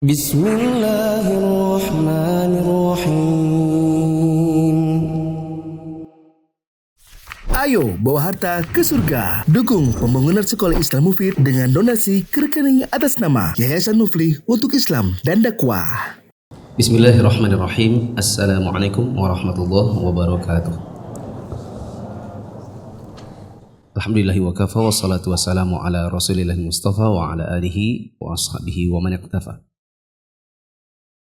Bismillahirrahmanirrahim. Ayo bawa harta ke surga. Dukung pembangunan sekolah Islam Mufid dengan donasi ke rekening atas nama Yayasan Muflih untuk Islam dan Dakwah. Bismillahirrahmanirrahim. Assalamualaikum warahmatullahi wabarakatuh. Alhamdulillahi wa kafa wa salatu wassalamu ala rasulillahi mustafa wa ala alihi wa ashabihi wa man iqtafa.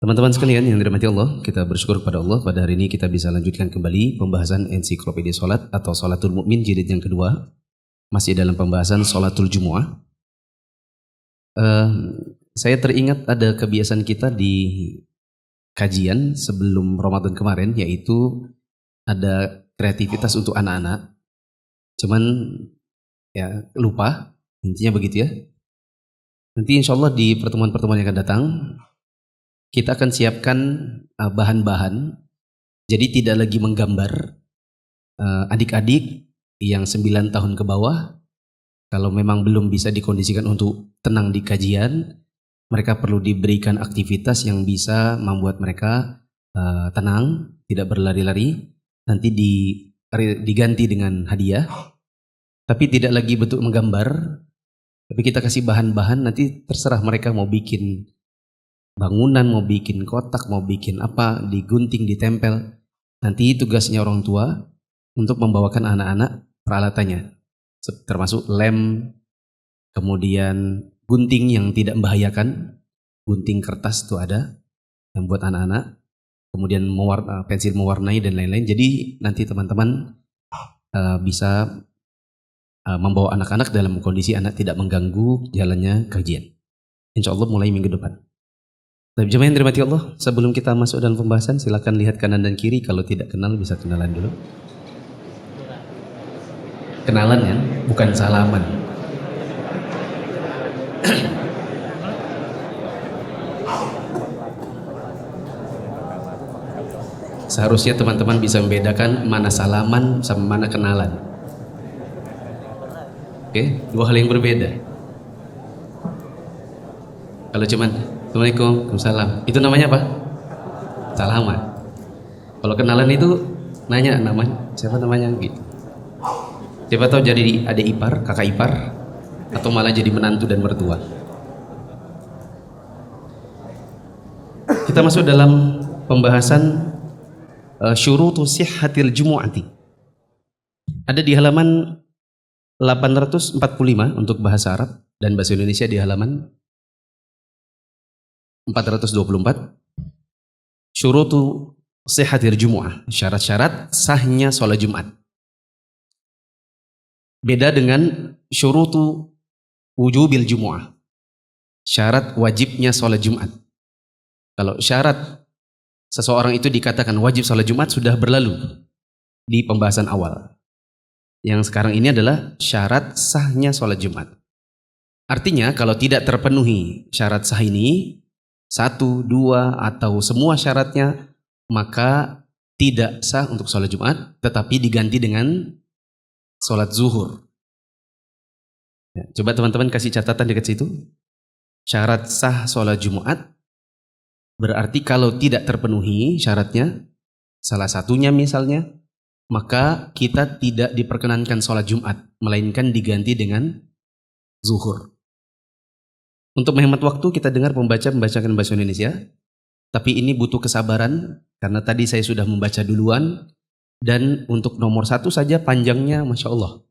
Teman-teman sekalian yang dirahmati Allah, kita bersyukur kepada Allah pada hari ini kita bisa lanjutkan kembali pembahasan ensiklopedia salat atau Salatul Mukmin jilid yang kedua. Masih dalam pembahasan Salatul Jumu'ah. Saya teringat ada kebiasaan kita di kajian sebelum Ramadan kemarin, yaitu ada kreativitas untuk anak-anak. Cuman ya lupa, intinya begitu ya. Nanti insya Allah di pertemuan-pertemuan yang akan datang kita akan siapkan bahan-bahan, jadi tidak lagi menggambar. Adik-adik yang 9 tahun ke bawah, kalau memang belum bisa dikondisikan untuk tenang di kajian, mereka perlu diberikan aktivitas yang bisa membuat mereka tenang, tidak berlari-lari. Nanti diganti dengan hadiah, tapi tidak lagi bentuk menggambar, tapi kita kasih bahan-bahan, nanti terserah mereka mau bikin bangunan, mau bikin kotak, mau bikin apa, digunting, ditempel. Nanti tugasnya orang tua untuk membawakan anak-anak peralatannya, termasuk lem, kemudian gunting yang tidak membahayakan, gunting kertas itu ada yang buat anak-anak, kemudian pensil mewarnai dan lain-lain. Jadi nanti teman-teman bisa membawa anak-anak dalam kondisi anak tidak mengganggu jalannya kajian. Insya Allah mulai minggu depan. Tapi jemaah yang dirahmati Allah, sebelum kita masuk dalam pembahasan, silakan lihat kanan dan kiri. Kalau tidak kenal bisa kenalan dulu. Kenalan ya, bukan salaman. Seharusnya teman-teman bisa membedakan mana salaman sama mana kenalan. Oke, dua hal yang berbeda. Kalau cuman Assalamualaikum, Waalaikumsalam, itu namanya apa? Salaman. Kalau kenalan itu nanya namanya, siapa namanya gitu. Siapa tahu jadi adik ipar, kakak ipar, atau malah jadi menantu dan mertua. Kita masuk dalam pembahasan syurutu sihhatil jumu'ati. Ada di halaman 845 untuk bahasa Arab, dan bahasa Indonesia di halaman 424. Syurutu sihhatil jumu'ah, syarat-syarat sahnya sholat Jumat. Beda dengan syurutu wujubil jumu'ah, syarat wajibnya sholat Jumat. Kalau syarat seseorang itu dikatakan wajib sholat Jumat sudah berlalu di pembahasan awal. Yang sekarang ini adalah syarat sahnya sholat Jumat. Artinya kalau tidak terpenuhi syarat sah ini, 1, 2, atau semua syaratnya, maka tidak sah untuk sholat Jumat, tetapi diganti dengan sholat zuhur. Ya, coba teman-teman kasih catatan dekat situ. Syarat sah sholat Jumat berarti kalau tidak terpenuhi syaratnya, salah satunya misalnya, maka kita tidak diperkenankan sholat Jumat, melainkan diganti dengan zuhur. Untuk menghemat waktu kita dengar pembaca membacakan bahasa Indonesia, tapi ini butuh kesabaran karena tadi saya sudah membaca duluan, dan untuk nomor 1 saja panjangnya Masya Allah.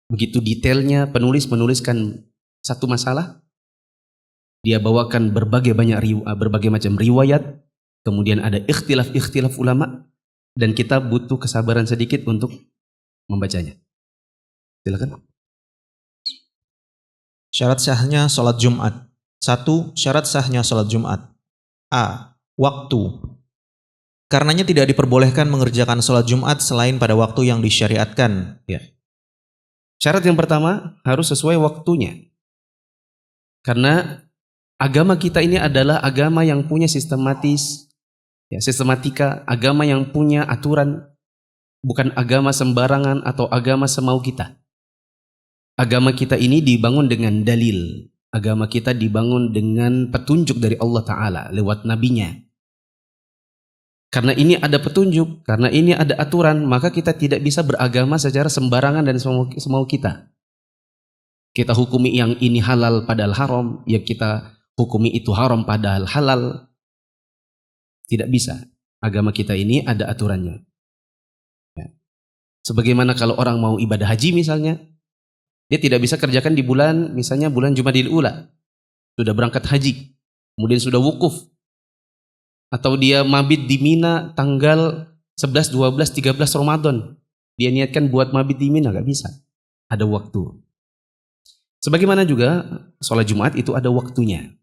Begitu detailnya, penulis menuliskan satu masalah, dia bawakan berbagai macam riwayat, kemudian ada ikhtilaf ulama, dan kita butuh kesabaran sedikit untuk membacanya. Silakan. Syarat sahnya sholat Jumat. 1. Syarat sahnya sholat Jumat. A. Waktu. Karenanya tidak diperbolehkan mengerjakan sholat Jumat selain pada waktu yang disyariatkan. Ya. Syarat yang pertama harus sesuai waktunya. Karena agama kita ini adalah agama yang punya sistematika, agama yang punya aturan, bukan agama sembarangan atau agama semau kita. Agama kita ini dibangun dengan dalil, Agama kita dibangun dengan petunjuk dari Allah Ta'ala lewat nabinya. Karena ini ada petunjuk, karena ini ada aturan, maka kita tidak bisa beragama secara sembarangan dan semau kita. Kita hukumi yang ini halal padahal haram, yang kita hukumi itu haram padahal halal. Tidak bisa. Agama kita ini ada aturannya. Ya. Sebagaimana kalau orang mau ibadah haji misalnya, dia tidak bisa kerjakan di bulan, misalnya bulan Jumadil Ula. Sudah berangkat haji, kemudian sudah wukuf. Atau dia mabit di Mina tanggal 11, 12, 13 Ramadan. Dia niatkan buat mabit di Mina, gak bisa. Ada waktu. Sebagaimana juga sholat Jumat itu ada waktunya.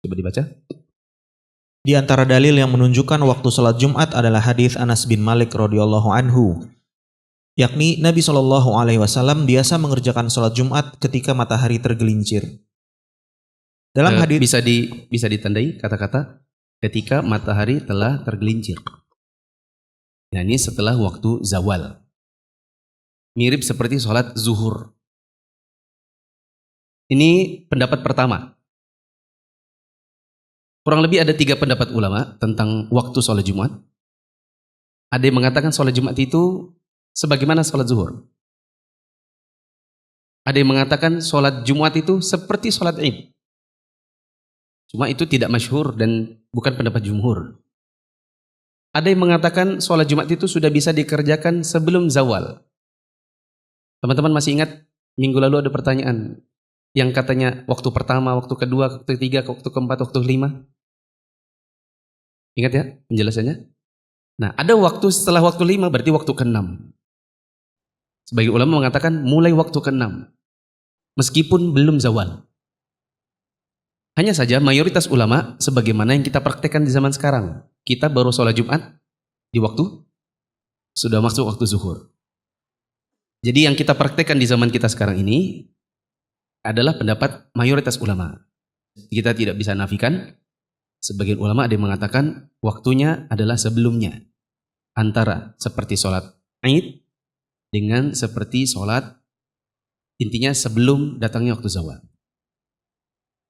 Coba dibaca. Di antara dalil yang menunjukkan waktu sholat Jumat adalah hadis Anas bin Malik radhiyallahu anhu. Yakni Nabi SAW biasa mengerjakan sholat Jumat ketika matahari tergelincir. Dalam hadis bisa ditandai kata-kata ketika matahari telah tergelincir. Nah, ini setelah waktu zawal. Mirip seperti sholat zuhur. Ini pendapat pertama. Kurang lebih ada 3 pendapat ulama tentang waktu sholat Jumat. Ada yang mengatakan sholat Jumat itu sebagaimana sholat zuhur. Ada yang mengatakan sholat Jumat itu seperti sholat Id. Cuma itu tidak masyhur dan bukan pendapat jumhur. Ada yang mengatakan sholat Jumat itu sudah bisa dikerjakan sebelum zawal. Teman-teman masih ingat minggu lalu ada pertanyaan yang katanya waktu pertama, waktu kedua, waktu ketiga, waktu keempat, waktu kelima. Ingat ya penjelasannya? Nah, ada waktu setelah waktu 5 berarti waktu ke-6. Sebagian ulama mengatakan mulai waktu ke-6. Meskipun belum zawal. Hanya saja mayoritas ulama sebagaimana yang kita praktekkan di zaman sekarang. Kita baru sholat Jumat di waktu sudah masuk waktu zuhur. Jadi yang kita praktekkan di zaman kita sekarang ini adalah pendapat mayoritas ulama. Kita tidak bisa nafikan. Sebagian ulama ada yang mengatakan waktunya adalah sebelumnya. Antara seperti sholat Id dengan seperti sholat, intinya sebelum datangnya waktu zawal.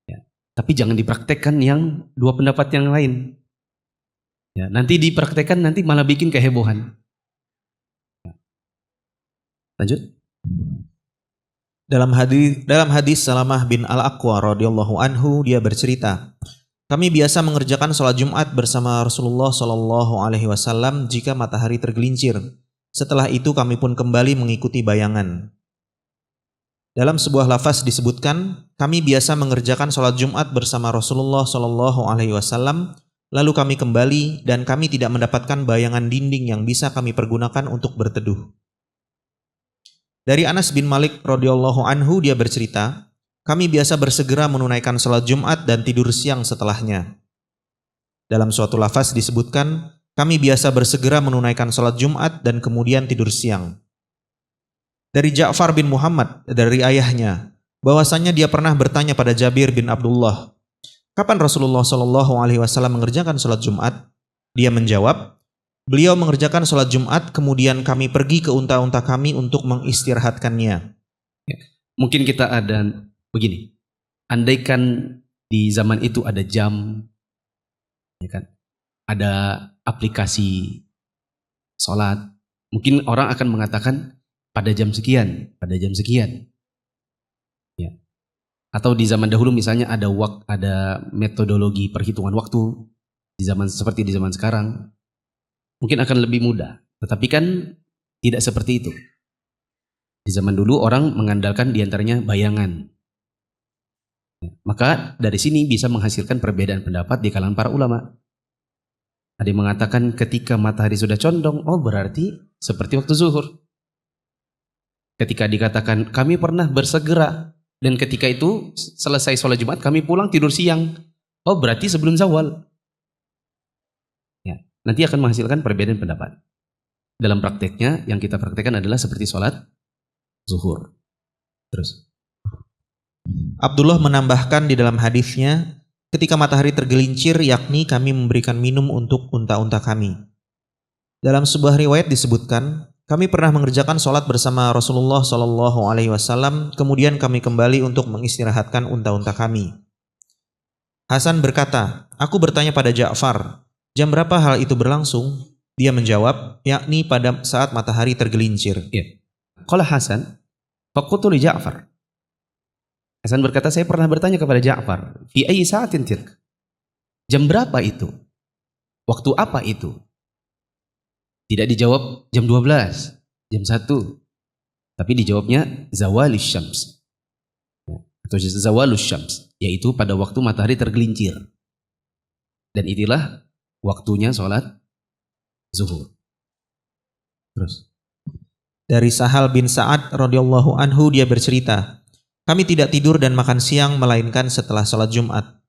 Ya. Tapi jangan dipraktekkan yang 2 pendapat yang lain. Ya, nanti dipraktekkan nanti malah bikin kehebohan. Ya. Lanjut. Dalam hadis Salamah bin Al-Aqwa radhiyallahu anhu, dia bercerita, kami biasa mengerjakan sholat Jumat bersama Rasulullah SAW jika matahari tergelincir. Setelah itu kami pun kembali mengikuti bayangan. Dalam sebuah lafaz disebutkan, kami biasa mengerjakan sholat Jumat bersama Rasulullah SAW, lalu kami kembali dan kami tidak mendapatkan bayangan dinding yang bisa kami pergunakan untuk berteduh. Dari Anas bin Malik radhiyallahu anhu, dia bercerita, kami biasa bersegera menunaikan sholat Jumat dan tidur siang setelahnya. Dalam suatu lafaz disebutkan, kami biasa bersegera menunaikan sholat Jumat dan kemudian tidur siang. Dari Ja'far bin Muhammad, dari ayahnya, bahwasanya dia pernah bertanya pada Jabir bin Abdullah, kapan Rasulullah SAW mengerjakan sholat Jumat? Dia menjawab, beliau mengerjakan sholat Jumat, kemudian kami pergi ke unta-unta kami untuk mengistirahatkannya. Mungkin kita ada begini, andaikan di zaman itu ada jam, ya kan? Ada aplikasi sholat, mungkin orang akan mengatakan pada jam sekian, pada jam sekian. Ya. Atau di zaman dahulu misalnya ada metodologi perhitungan waktu di zaman seperti di zaman sekarang, mungkin akan lebih mudah. Tetapi kan tidak seperti itu. Di zaman dulu orang mengandalkan diantaranya bayangan. Ya. Maka dari sini bisa menghasilkan perbedaan pendapat di kalangan para ulama. Ada yang mengatakan ketika matahari sudah condong, oh berarti seperti waktu zuhur. Ketika dikatakan kami pernah bersegera dan ketika itu selesai sholat Jumat kami pulang tidur siang, oh berarti sebelum zawal. Ya, nanti akan menghasilkan perbedaan pendapat. Dalam prakteknya yang kita praktekkan adalah seperti sholat zuhur. Terus Abdullah menambahkan di dalam hadisnya, ketika matahari tergelincir, yakni kami memberikan minum untuk unta-unta kami. Dalam sebuah riwayat disebutkan, kami pernah mengerjakan sholat bersama Rasulullah SAW, kemudian kami kembali untuk mengistirahatkan unta-unta kami. Hasan berkata, aku bertanya pada Ja'far, jam berapa hal itu berlangsung? Dia menjawab, yakni pada saat matahari tergelincir. Ya. Qala Hasan, faqultu li Ja'far. Hasan berkata, saya pernah bertanya kepada Ja'far, fi ayyi sa'atin tilk? Jam berapa itu? Waktu apa itu? Tidak dijawab jam 12, jam 1. Tapi dijawabnya zawalus syams. Atau zawalus syams, yaitu pada waktu matahari tergelincir. Dan itulah waktunya sholat zuhur. Terus. Dari Sahal bin Sa'ad radhiyallahu anhu dia bercerita, kami tidak tidur dan makan siang melainkan setelah sholat Jumat.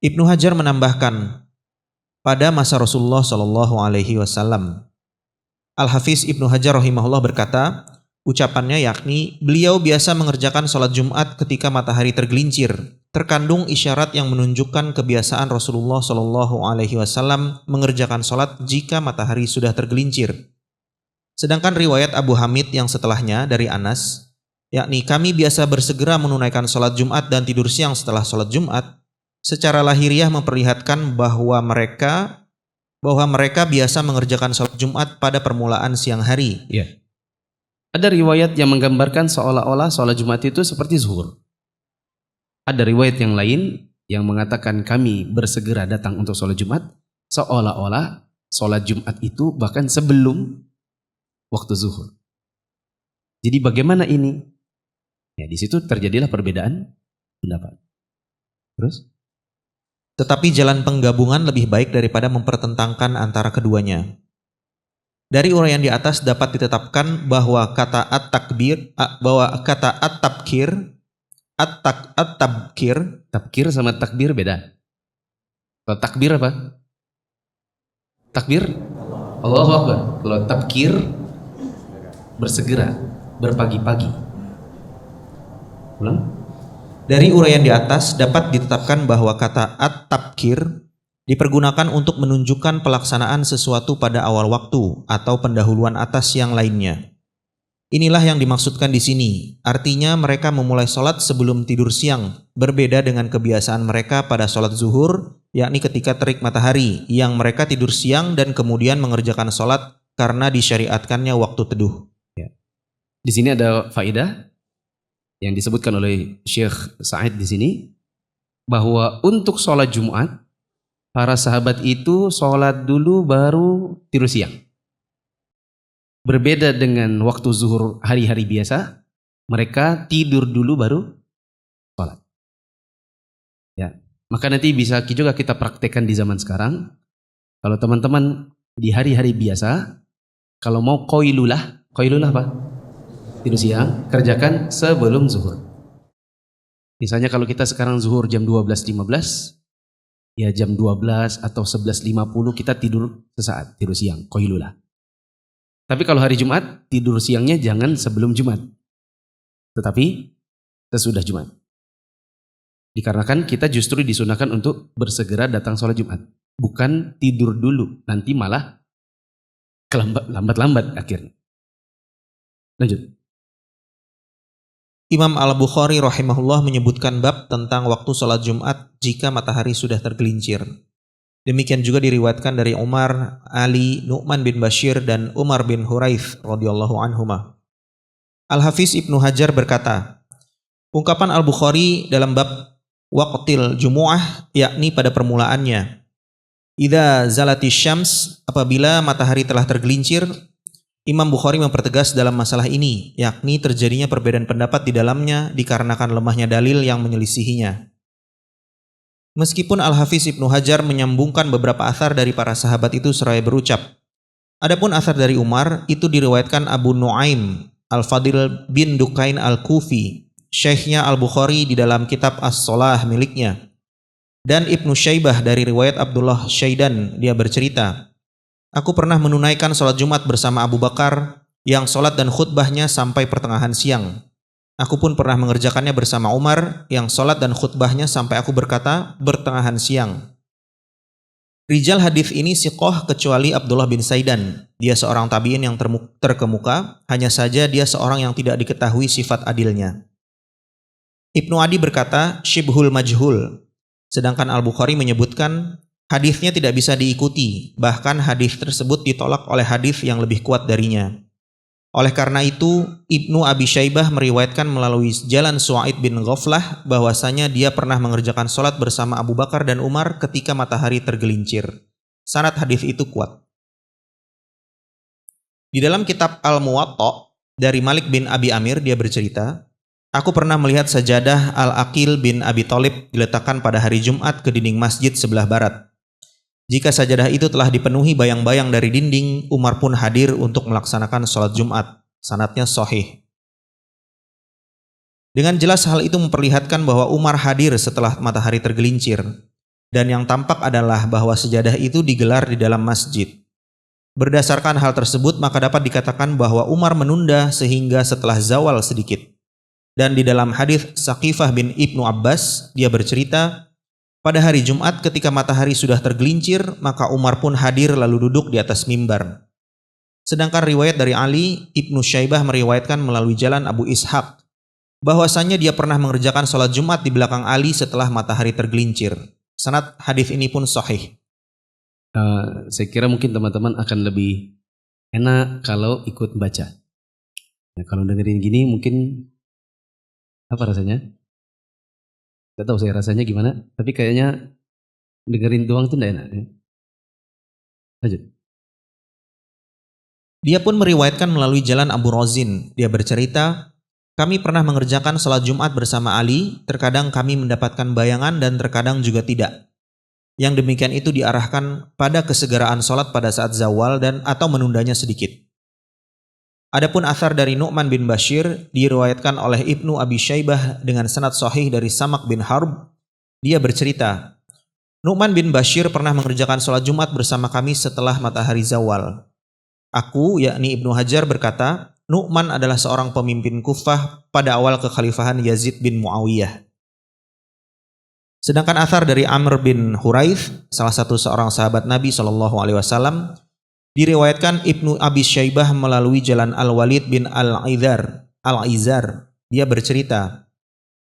Ibnu Hajar menambahkan, pada masa Rasulullah SAW. Al-Hafiz Ibnu Hajar rahimahullah berkata, ucapannya yakni beliau biasa mengerjakan sholat Jumat ketika matahari tergelincir. Terkandung isyarat yang menunjukkan kebiasaan Rasulullah SAW mengerjakan sholat jika matahari sudah tergelincir. Sedangkan riwayat Abu Hamid yang setelahnya dari Anas, yakni kami biasa bersegera menunaikan sholat Jumat dan tidur siang setelah sholat Jumat, secara lahiriah memperlihatkan bahwa mereka biasa mengerjakan sholat Jumat pada permulaan siang hari. Ya. Ada riwayat yang menggambarkan seolah-olah sholat Jumat itu seperti zuhur. Ada riwayat yang lain yang mengatakan kami bersegera datang untuk sholat Jumat, seolah-olah sholat Jumat itu bahkan sebelum waktu zuhur. Jadi bagaimana ini? Ya, di situ terjadilah perbedaan pendapat. Terus? Tetapi jalan penggabungan lebih baik daripada mempertentangkan antara keduanya. Dari uraian di atas dapat ditetapkan bahwa kata at-takbir, Takbir sama takbir beda. Kalau takbir apa? Takbir Allahu Akbar. Kalau takbir bersegera, berpagi-pagi. Ulang. Dari uraian di atas dapat ditetapkan bahwa kata at-tabkir dipergunakan untuk menunjukkan pelaksanaan sesuatu pada awal waktu atau pendahuluan atas yang lainnya. Inilah yang dimaksudkan di sini. Artinya mereka memulai sholat sebelum tidur siang, berbeda dengan kebiasaan mereka pada sholat zuhur, yakni ketika terik matahari, yang mereka tidur siang dan kemudian mengerjakan sholat karena disyariatkannya waktu teduh. Ya. Di sini ada faedah yang disebutkan oleh Syekh Sa'id di sini, bahwa untuk sholat Jumat, para sahabat itu sholat dulu baru tidur siang. Berbeda dengan waktu zuhur hari-hari biasa, mereka tidur dulu baru sholat. Ya, maka nanti bisa juga kita praktekkan di zaman sekarang. Kalau teman-teman di hari-hari biasa, kalau mau qailulah apa? Tidur siang, kerjakan sebelum zuhur. Misalnya kalau kita sekarang zuhur jam 12.15, ya jam 12 atau 11.50 kita tidur sesaat, tidur siang, qailulah. Tapi kalau hari Jumat, tidur siangnya jangan sebelum Jumat, tetapi sesudah Jumat. Dikarenakan kita justru disunahkan untuk bersegera datang sholat Jumat, bukan tidur dulu, nanti malah lambat-lambat akhirnya. Lanjut. Imam Al-Bukhari rahimahullah menyebutkan bab tentang waktu sholat Jumat jika matahari sudah tergelincir. Demikian juga diriwayatkan dari Umar, Ali, Nu'man bin Bashir, dan Umar bin Huraith radhiyallahu anhuma. Al-Hafiz Ibnu Hajar berkata, ungkapan Al-Bukhari dalam bab waqtil jumu'ah yakni pada permulaannya. Idza zalatis syams, apabila matahari telah tergelincir, Imam Bukhari mempertegas dalam masalah ini, yakni terjadinya perbedaan pendapat di dalamnya dikarenakan lemahnya dalil yang menyelisihinya. Meskipun Al-Hafiz Ibnu Hajar menyambungkan beberapa athar dari para sahabat itu seraya berucap, adapun athar dari Umar itu diriwayatkan Abu Nuaim Al-Fadil bin Dukain Al-Kufi, syekhnya Al-Bukhari di dalam kitab As-Shalah miliknya. Dan Ibnu Syaibah dari riwayat Abdullah Syaidan, dia bercerita, aku pernah menunaikan sholat Jumat bersama Abu Bakar yang sholat dan khutbahnya sampai pertengahan siang. Aku pun pernah mengerjakannya bersama Umar yang sholat dan khutbahnya sampai aku berkata pertengahan siang. Rijal hadis ini siqoh kecuali Abdullah bin Saidan. Dia seorang tabi'in yang terkemuka, hanya saja dia seorang yang tidak diketahui sifat adilnya. Ibnu Adi berkata, syibhul majhul. Sedangkan Al-Bukhari menyebutkan, hadisnya tidak bisa diikuti, bahkan hadis tersebut ditolak oleh hadis yang lebih kuat darinya. Oleh karena itu, Ibnu Abi Syaibah meriwayatkan melalui jalan Su'aid bin Ghaflah bahwasanya dia pernah mengerjakan sholat bersama Abu Bakar dan Umar ketika matahari tergelincir. Sanad hadis itu kuat. Di dalam kitab Al-Muwatta dari Malik bin Abi Amir, dia bercerita, aku pernah melihat sajadah Al-Aqil bin Abi Thalib diletakkan pada hari Jumat ke dinding masjid sebelah barat. Jika sajadah itu telah dipenuhi bayang-bayang dari dinding, Umar pun hadir untuk melaksanakan sholat Jumat. Sanadnya sahih. Dengan jelas hal itu memperlihatkan bahwa Umar hadir setelah matahari tergelincir. Dan yang tampak adalah bahwa sajadah itu digelar di dalam masjid. Berdasarkan hal tersebut, maka dapat dikatakan bahwa Umar menunda sehingga setelah zawal sedikit. Dan di dalam hadis Saqifah bin Ibnu Abbas, dia bercerita, pada hari Jumat ketika matahari sudah tergelincir, maka Umar pun hadir lalu duduk di atas mimbar. Sedangkan riwayat dari Ali, Ibnu Syaibah meriwayatkan melalui jalan Abu Ishaq, bahwasanya dia pernah mengerjakan sholat Jumat di belakang Ali setelah matahari tergelincir. Sanad hadis ini pun sahih. Saya kira mungkin teman-teman akan lebih enak kalau ikut baca. Nah, kalau dengerin gini mungkin apa rasanya? Gak tahu saya rasanya gimana, tapi kayaknya dengerin doang tuh gak enak. Ya. Lanjut. Dia pun meriwayatkan melalui jalan Abu Rozin. Dia bercerita, kami pernah mengerjakan sholat Jumat bersama Ali, terkadang kami mendapatkan bayangan dan terkadang juga tidak. Yang demikian itu diarahkan pada kesegaraan sholat pada saat zawal dan atau menundanya sedikit. Adapun athar dari Nu'man bin Bashir diriwayatkan oleh Ibnu Abi Syaibah dengan sanad sahih dari Samak bin Harb. Dia bercerita, Nu'man bin Bashir pernah mengerjakan sholat Jumat bersama kami setelah matahari zawal. Aku, yakni Ibnu Hajar berkata, Nu'man adalah seorang pemimpin Kufah pada awal kekhalifahan Yazid bin Muawiyah. Sedangkan athar dari Amr bin Huraith, salah satu seorang sahabat Nabi SAW, diriwayatkan Ibnu Abi Syaibah melalui jalan Al-Walid bin Al-Izar. Dia bercerita,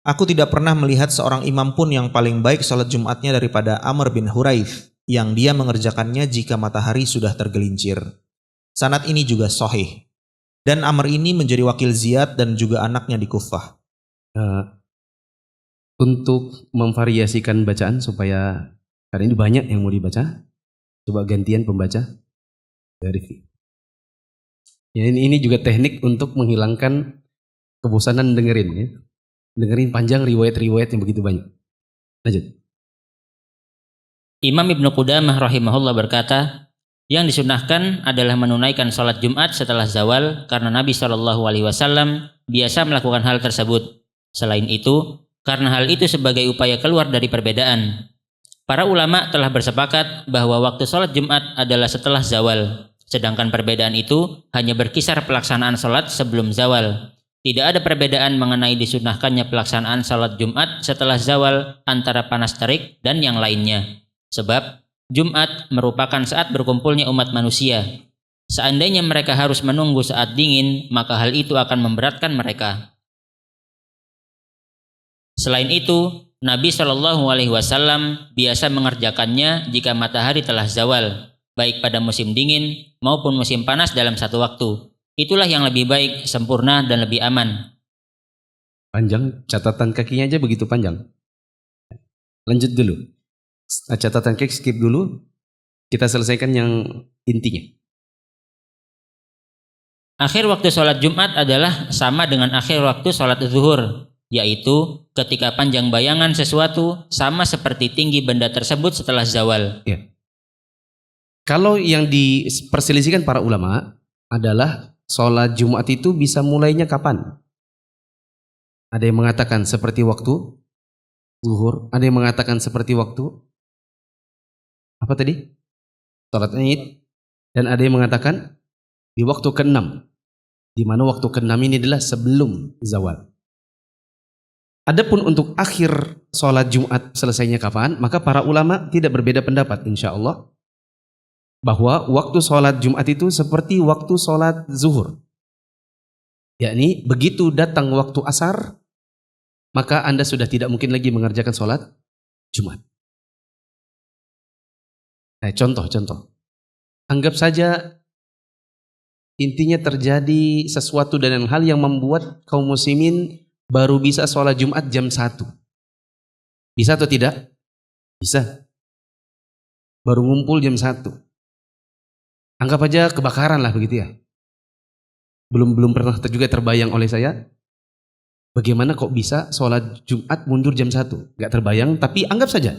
aku tidak pernah melihat seorang imam pun yang paling baik sholat Jumatnya daripada Amr bin Huraith, yang dia mengerjakannya jika matahari sudah tergelincir. Sanad ini juga sahih. Dan Amr ini menjadi wakil Ziyad dan juga anaknya di Kufah. Untuk memvariasikan bacaan supaya karena ini banyak yang mau dibaca, coba gantian pembaca. Dari ya, ini juga teknik untuk menghilangkan kebosanan dengerin ya. Dengerin panjang riwayat-riwayat yang begitu banyak. Lanjut. Imam Ibnu Qudamah rahimahullah berkata, yang disunahkan adalah menunaikan sholat Jumat setelah zawal karena Nabi SAW biasa melakukan hal tersebut. Selain itu, karena hal itu sebagai upaya keluar dari perbedaan. Para ulama telah bersepakat bahwa waktu sholat Jumat adalah setelah zawal. Sedangkan perbedaan itu hanya berkisar pelaksanaan sholat sebelum zawal. Tidak ada perbedaan mengenai disunahkannya pelaksanaan sholat Jumat setelah zawal antara panas terik dan yang lainnya. Sebab Jumat merupakan saat berkumpulnya umat manusia. Seandainya mereka harus menunggu saat dingin, maka hal itu akan memberatkan mereka. Selain itu, Nabi SAW biasa mengerjakannya jika matahari telah zawal, baik pada musim dingin maupun musim panas dalam satu waktu. Itulah yang lebih baik, sempurna, dan lebih aman. Panjang, catatan kakinya aja begitu panjang. Lanjut dulu. Catatan kaki skip dulu. Kita selesaikan yang intinya. Akhir waktu sholat Jumat adalah sama dengan akhir waktu sholat zuhur, yaitu ketika panjang bayangan sesuatu sama seperti tinggi benda tersebut setelah zawal. Ya. Kalau yang diperselisihkan para ulama adalah sholat Jumat itu bisa mulainya kapan? Ada yang mengatakan seperti waktu zuhur, ada yang mengatakan seperti waktu apa tadi? Sholat Id, dan ada yang mengatakan di waktu ke-6, di mana waktu ke-6 ini adalah sebelum zawal. Adapun untuk akhir sholat Jumat selesainya kapan, maka para ulama tidak berbeda pendapat insya Allah bahwa waktu sholat Jumat itu seperti waktu sholat zuhur. Yakni begitu datang waktu asar, maka Anda sudah tidak mungkin lagi mengerjakan sholat Jumat. Contoh. Anggap saja intinya terjadi sesuatu dan hal yang membuat kaum muslimin baru bisa sholat Jumat jam 1. Bisa atau tidak? Bisa. Baru ngumpul jam 1. Anggap aja kebakaran lah begitu ya. Belum pernah juga terbayang oleh saya. Bagaimana kok bisa sholat Jumat mundur jam 1? Gak terbayang, tapi anggap saja.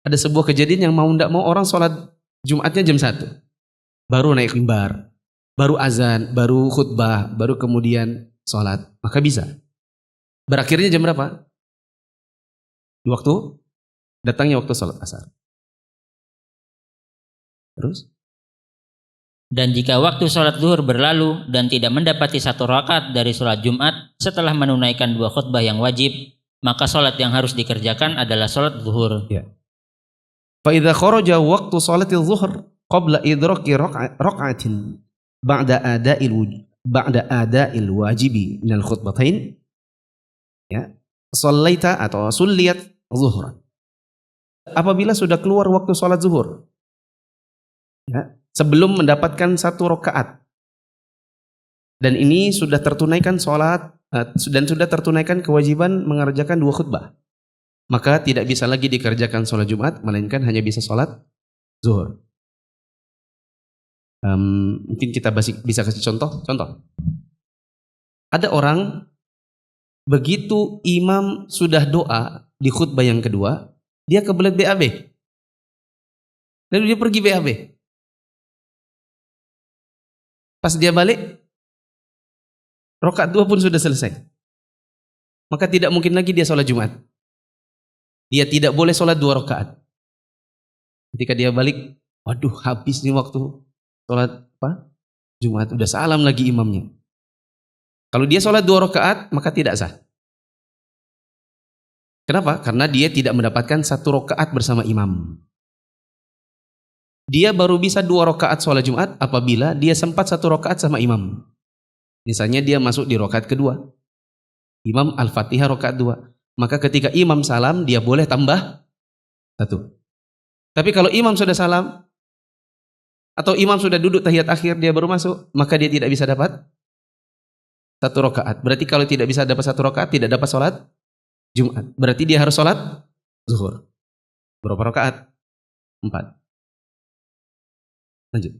Ada sebuah kejadian yang mau tidak mau orang sholat Jumatnya jam 1. Baru naik mimbar, baru azan, baru khutbah, baru kemudian sholat. Maka bisa. Berakhirnya jam berapa? Di waktu datangnya waktu sholat asar. Terus? Dan jika waktu sholat zuhur berlalu dan tidak mendapati satu rakaat dari sholat Jumat setelah menunaikan 2 khutbah yang wajib, maka sholat yang harus dikerjakan adalah sholat zuhur. Ya. Fa idza kharaja waqtu sholatil zuhur qabla idraki rak'atin ba'da ada'il wajibi minal khutbatain, ya, shallaita atau sulliyat zuhran. Apabila sudah keluar waktu sholat zuhur, ya, sebelum mendapatkan 1 rakaat, dan ini sudah tertunaikan sholat dan sudah tertunaikan kewajiban mengerjakan 2 khutbah, maka tidak bisa lagi dikerjakan sholat Jumat, melainkan hanya bisa sholat zuhur. Mungkin kita bisa kasih contoh. Ada orang begitu imam sudah doa di khutbah yang kedua, dia kebelet BAB. Lalu dia pergi BAB. Pas dia balik, rakaat 2 pun sudah selesai. Maka tidak mungkin lagi dia sholat Jumat. Dia tidak boleh sholat 2 rakaat. Ketika dia balik, waduh habis nih waktu sholat Jumat. Udah salam lagi imamnya. Kalau dia sholat 2 rakaat, maka tidak sah. Kenapa? Karena dia tidak mendapatkan 1 rakaat bersama imam. Dia baru bisa 2 rakaat sholat Jumat apabila dia sempat 1 rakaat sama imam. Misalnya dia masuk di rakaat kedua. Imam Al-Fatihah rakaat 2. Maka ketika imam salam, dia boleh tambah 1. Tapi kalau imam sudah salam, atau imam sudah duduk tahiyat akhir, dia baru masuk, maka dia tidak bisa dapat 1 rakaat. Berarti kalau tidak bisa dapat 1 rakaat, tidak dapat sholat Jumat. Berarti dia harus sholat zuhur. Berapa rakaat? 4. Lanjut.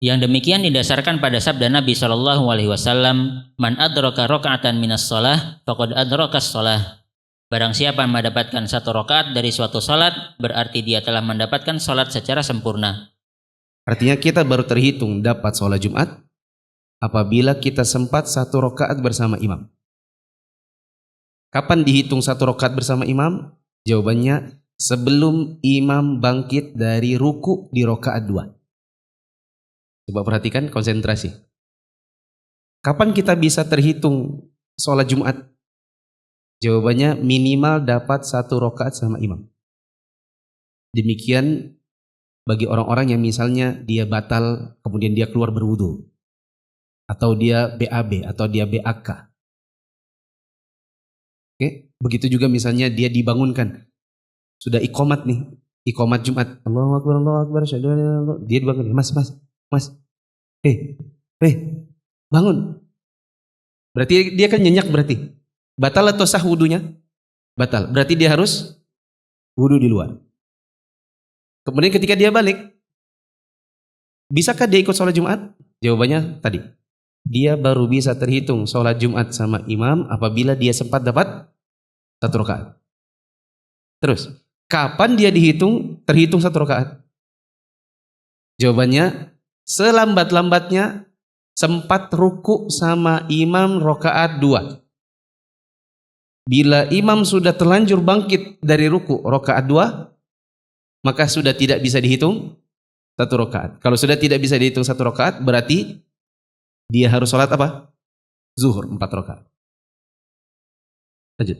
Yang demikian didasarkan pada sabda Nabi Shallallahu Alaihi Wasallam, "Man adraka rakaatan minas shalah, faqad adrakas shalah." Barang siapa mendapatkan 1 rakaat dari suatu salat, berarti dia telah mendapatkan salat secara sempurna. Artinya kita baru terhitung dapat sholat Jumat apabila kita sempat 1 rakaat bersama imam. Kapan dihitung 1 rakaat bersama imam? Jawabannya sebelum imam bangkit dari ruku di rakaat 2. Coba perhatikan, konsentrasi. Kapan kita bisa terhitung sholat Jumat? Jawabannya minimal dapat 1 rakaat sama imam. Demikian bagi orang-orang yang misalnya dia batal kemudian dia keluar berwudu, atau dia BAB atau dia BAK. Oke, begitu juga misalnya dia dibangunkan, sudah iqomat nih, iqomat Jumat, Allahu Akbar, dia dibangun, mas, bangun. Berarti dia kan nyenyak, berarti batal atau sah wudunya? Batal, berarti dia harus wudu di luar. Kemudian ketika dia balik, bisakah dia ikut sholat Jumat? Jawabannya tadi, dia baru bisa terhitung sholat Jumat sama imam apabila dia sempat dapat 1 rakaat. Terus, kapan dia terhitung 1 rakaat? Jawabannya, selambat-lambatnya sempat ruku sama imam rakaat 2. Bila imam sudah terlanjur bangkit dari ruku rakaat 2, maka sudah tidak bisa dihitung 1 rakaat. Kalau sudah tidak bisa dihitung 1 rakaat, berarti dia harus sholat apa? Zuhur 4 rakaat. Lanjut.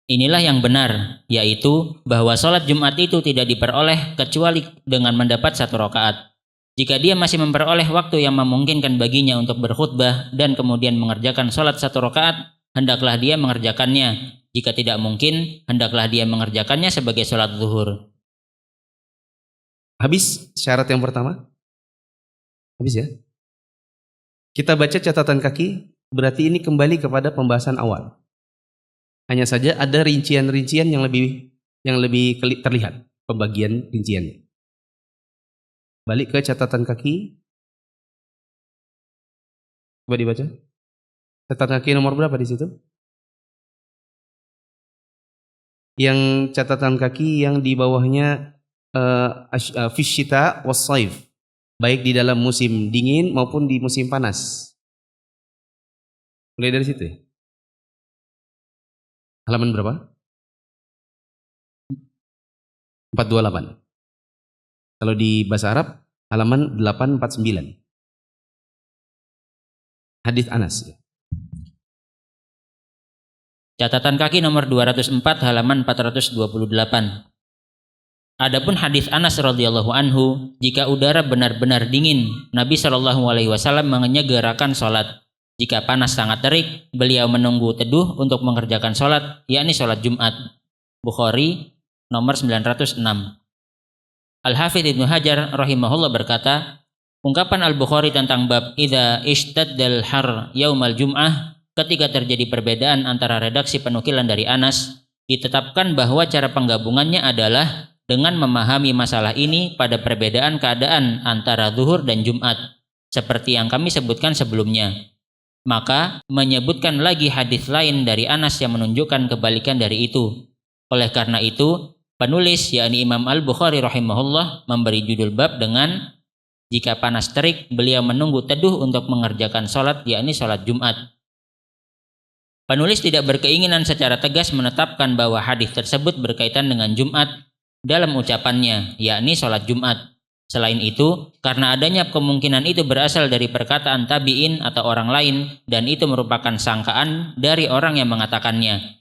Inilah yang benar, yaitu bahwa sholat Jumat itu tidak diperoleh kecuali dengan mendapat 1 rakaat. Jika dia masih memperoleh waktu yang memungkinkan baginya untuk berkhutbah dan kemudian mengerjakan sholat 1 rakaat, hendaklah dia mengerjakannya. Jika tidak mungkin, hendaklah dia mengerjakannya sebagai sholat zuhur. Habis syarat yang pertama? Habis ya? Kita baca catatan kaki, berarti ini kembali kepada pembahasan awal. Hanya saja ada rincian-rincian yang lebih terlihat, pembagian rinciannya. Balik ke catatan kaki. Coba dibaca. Catatan kaki nomor berapa di situ? Yang catatan kaki yang di bawahnya fisyita was-saif, baik di dalam musim dingin maupun di musim panas. Mulai dari situ ya? Halaman berapa? 428. Kalau di bahasa Arab, halaman 849. Hadis Anas. Catatan kaki nomor 204 halaman 428. Adapun hadis Anas radhiyallahu anhu, jika udara benar-benar dingin, Nabi Shallallahu alaihi wasallam menyegerakan salat. Jika panas sangat terik, beliau menunggu teduh untuk mengerjakan salat, yakni salat Jumat. Bukhari nomor 906. Al-Hafidz Ibnu Hajar rahimahullah berkata, ungkapan Al-Bukhari tentang bab idza ishtaddal har yaumal jum'ah, ketika terjadi perbedaan antara redaksi penukilan dari Anas, ditetapkan bahwa cara penggabungannya adalah dengan memahami masalah ini pada perbedaan keadaan antara zuhur dan Jumat, seperti yang kami sebutkan sebelumnya. Maka menyebutkan lagi hadis lain dari Anas yang menunjukkan kebalikan dari itu. Oleh karena itu, penulis yakni Imam Al-Bukhari rahimahullah memberi judul bab dengan jika panas terik beliau menunggu teduh untuk mengerjakan salat yakni salat Jumat. Penulis tidak berkeinginan secara tegas menetapkan bahwa hadis tersebut berkaitan dengan Jumat dalam ucapannya yakni salat Jumat. Selain itu, karena adanya kemungkinan itu berasal dari perkataan tabi'in atau orang lain dan itu merupakan sangkaan dari orang yang mengatakannya.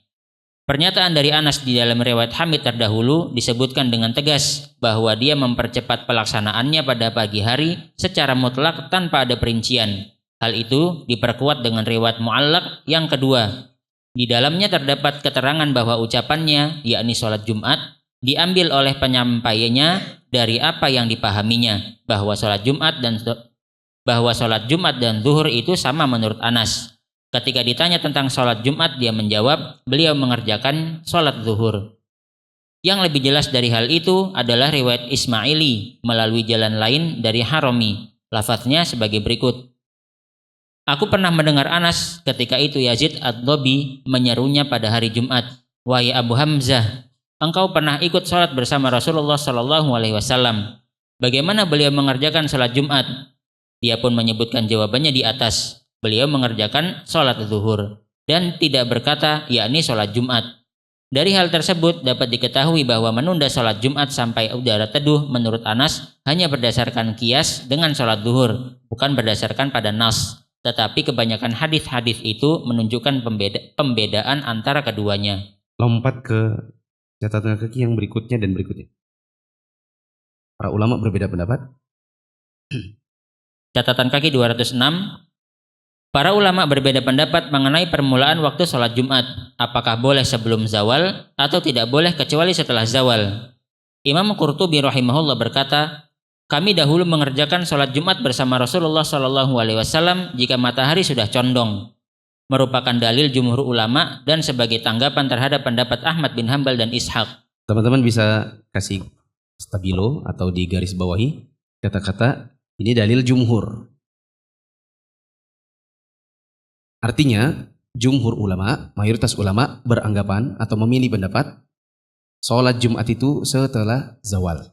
Pernyataan dari Anas di dalam riwayat Hamid terdahulu disebutkan dengan tegas bahwa dia mempercepat pelaksanaannya pada pagi hari secara mutlak tanpa ada perincian. Hal itu diperkuat dengan riwayat mu'allaq yang kedua. Di dalamnya terdapat keterangan bahwa ucapannya, yakni sholat Jumat, diambil oleh penyampaiannya dari apa yang dipahaminya, bahwa sholat Jumat dan zuhur itu sama menurut Anas. Ketika ditanya tentang sholat Jumat, dia menjawab, beliau mengerjakan sholat zuhur. Yang lebih jelas dari hal itu adalah riwayat Ismaili melalui jalan lain dari Harami. Lafaznya sebagai berikut. Aku pernah mendengar Anas ketika itu Yazid ad-Dobi menyerunya pada hari Jumat. Wahai Abu Hamzah, engkau pernah ikut sholat bersama Rasulullah Shallallahu Alaihi Wasallam. Bagaimana beliau mengerjakan sholat Jumat? Dia pun menyebutkan jawabannya di atas. Beliau mengerjakan sholat zuhur dan tidak berkata yakni sholat Jumat. Dari hal tersebut dapat diketahui bahwa menunda sholat Jumat sampai udara teduh menurut Anas hanya berdasarkan kias dengan sholat zuhur, bukan berdasarkan pada nas. Tetapi kebanyakan hadis-hadis itu menunjukkan pembedaan antara keduanya. Lompat ke catatan kaki yang berikutnya dan berikutnya. Para ulama berbeda pendapat. Catatan kaki 206. Para ulama berbeda pendapat mengenai permulaan waktu sholat Jumat. Apakah boleh sebelum zawal atau tidak boleh kecuali setelah zawal? Imam Qurtubi rahimahullah berkata, kami dahulu mengerjakan sholat Jumat bersama Rasulullah Shallallahu Alaihi Wasallam jika matahari sudah condong. Merupakan dalil jumhur ulama dan sebagai tanggapan terhadap pendapat Ahmad bin Hambal dan Ishaq. Teman-teman bisa kasih stabilo atau di garis bawahi kata-kata ini dalil jumhur. Artinya jumhur ulama, mayoritas ulama beranggapan atau memilih pendapat sholat Jumat itu setelah zawal.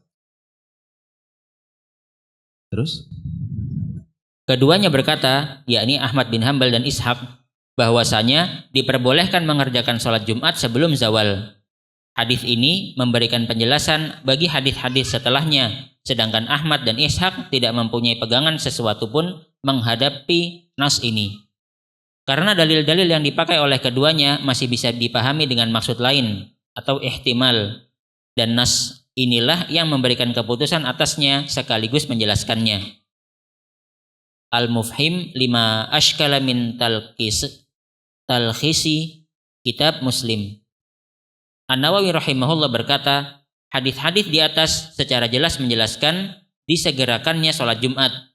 Terus? Keduanya berkata, yakni Ahmad bin Hambal dan Ishaq, bahwasanya diperbolehkan mengerjakan sholat Jumat sebelum zawal. Hadis ini memberikan penjelasan bagi hadis-hadis setelahnya, sedangkan Ahmad dan Ishaq tidak mempunyai pegangan sesuatu pun menghadapi nas ini. Karena dalil-dalil yang dipakai oleh keduanya masih bisa dipahami dengan maksud lain atau ihtimal, dan nas inilah yang memberikan keputusan atasnya sekaligus menjelaskannya. Al-Mufhim lima ashkala min talkhisi kitab Muslim. An-Nawawi rahimahullah berkata, hadis-hadis di atas secara jelas menjelaskan disegerakannya sholat Jumat.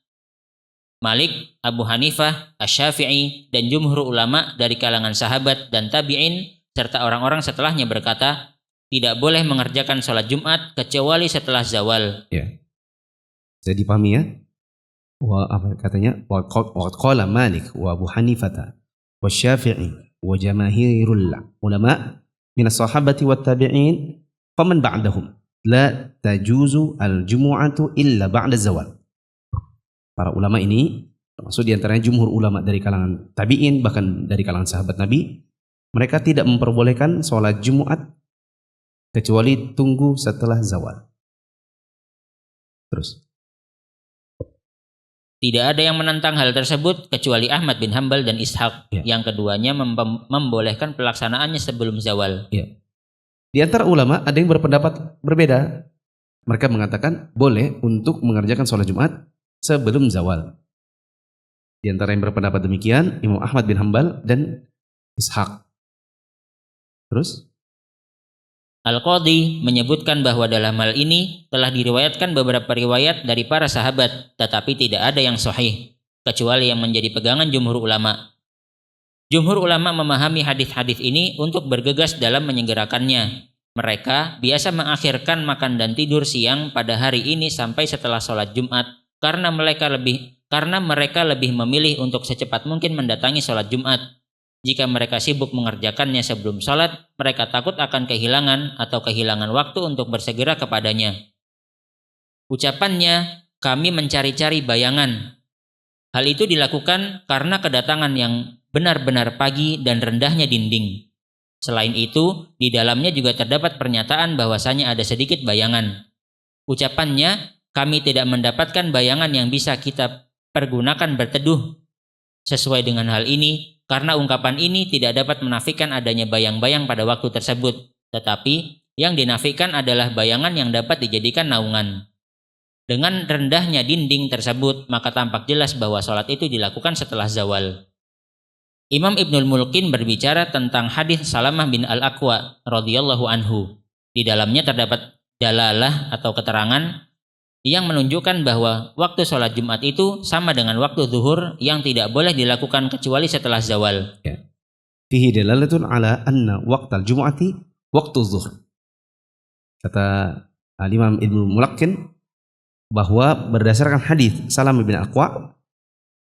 Malik, Abu Hanifah, Asy-Syafi'i, dan jumhur ulama dari kalangan sahabat dan tabi'in serta orang-orang setelahnya berkata, tidak boleh mengerjakan sholat Jumat kecuali setelah zawal. Ya. Jadi dipahami ya? Apa katanya? Wa qala Malik wa Abu Hanifah wa Syafi'i wa jamaahirul ulama min as-sahabati wat tabi'in faman ba'dahum la tajuzu al-jumu'atu illa ba'da zawal. Para ulama ini, termasuk diantaranya jumhur ulama dari kalangan tabi'in, bahkan dari kalangan sahabat Nabi, mereka tidak memperbolehkan sholat Jumat kecuali tunggu setelah zawal. Terus. Tidak ada yang menentang hal tersebut kecuali Ahmad bin Hanbal dan Ishaq. Ya. Yang keduanya membolehkan pelaksanaannya sebelum zawal. Ya. Di antara ulama ada yang berpendapat berbeda. Mereka mengatakan boleh untuk mengerjakan sholat Jumat sebelum zawal. Di antara yang berpendapat demikian Imam Ahmad bin Hanbal dan Ishaq. Terus Al-Qadhi menyebutkan bahwa dalam hal ini telah diriwayatkan beberapa riwayat dari para sahabat, tetapi tidak ada yang sahih kecuali yang menjadi pegangan jumhur ulama. Jumhur ulama memahami hadis-hadis ini untuk bergegas dalam menyegerakannya. Mereka biasa mengakhirkan makan dan tidur siang pada hari ini sampai setelah sholat Jumat karena mereka lebih memilih untuk secepat mungkin mendatangi sholat Jumat. Jika mereka sibuk mengerjakannya sebelum sholat, mereka takut akan kehilangan waktu untuk bersegera kepadanya. Ucapannya, kami mencari-cari bayangan. Hal itu dilakukan karena kedatangan yang benar-benar pagi dan rendahnya dinding. Selain itu, di dalamnya juga terdapat pernyataan bahwasanya ada sedikit bayangan. Ucapannya, kami tidak mendapatkan bayangan yang bisa kita pergunakan berteduh. Sesuai dengan hal ini, karena ungkapan ini tidak dapat menafikan adanya bayang-bayang pada waktu tersebut, tetapi yang dinafikan adalah bayangan yang dapat dijadikan naungan. Dengan rendahnya dinding tersebut, maka tampak jelas bahwa sholat itu dilakukan setelah zawal. Imam Ibnul Mulkin berbicara tentang hadis Salamah bin Al-Aqwa radhiyallahu anhu. Di dalamnya terdapat dalalah atau keterangan yang menunjukkan bahwa waktu sholat Jumat itu sama dengan waktu zuhur yang tidak boleh dilakukan kecuali setelah zawal. fihi dalalatun ala anna waqtal jumu'ati waqtu zuhr. Kata Imam Ibnu Mulkin bahwa berdasarkan hadis Salam bin Aqwa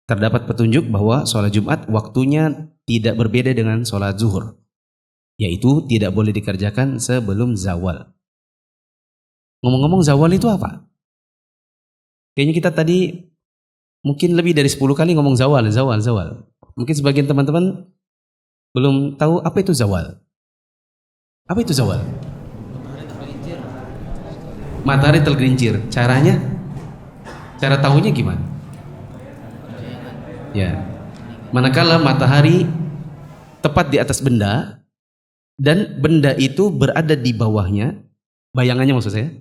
terdapat petunjuk bahwa sholat Jumat waktunya tidak berbeda dengan sholat zuhur, yaitu tidak boleh dikerjakan sebelum zawal. Ngomong-ngomong zawal itu apa? Kayaknya kita tadi mungkin lebih dari 10 kali ngomong zawal. Mungkin sebagian teman-teman belum tahu apa itu zawal. Apa itu zawal? Matahari tergelincir. Caranya? Cara tahunya gimana? Ya. Manakala matahari tepat di atas benda dan benda itu berada di bawahnya, bayangannya maksud saya.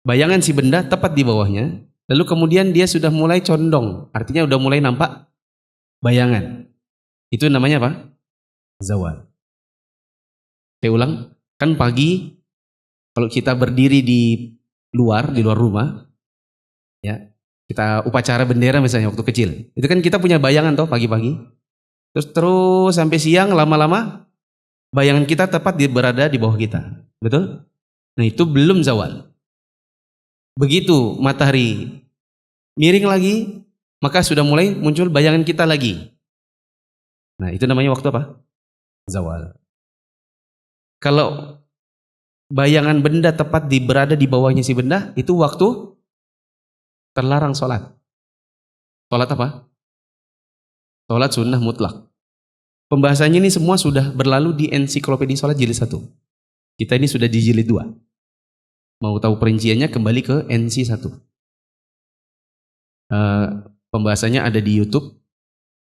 Bayangan si benda tepat di bawahnya. Lalu kemudian dia sudah mulai condong, artinya sudah mulai nampak bayangan. Itu namanya apa? Zawal. Saya ulang, kan pagi kalau kita berdiri di luar rumah, ya kita upacara bendera misalnya waktu kecil, itu kan kita punya bayangan toh pagi-pagi. Terus sampai siang lama-lama bayangan kita tepat berada di bawah kita, betul? Nah itu belum zawal. Begitu matahari miring lagi, maka sudah mulai muncul bayangan kita lagi. Nah itu namanya waktu apa? Zawal. Kalau bayangan benda tepat berada di bawahnya si benda, itu waktu terlarang sholat. Sholat apa? Sholat sunnah mutlak. Pembahasannya ini semua sudah berlalu di ensiklopedia sholat jilid 1. Kita ini sudah di jilid 2. Mau tahu perinciannya kembali ke NC 1. Pembahasannya ada di YouTube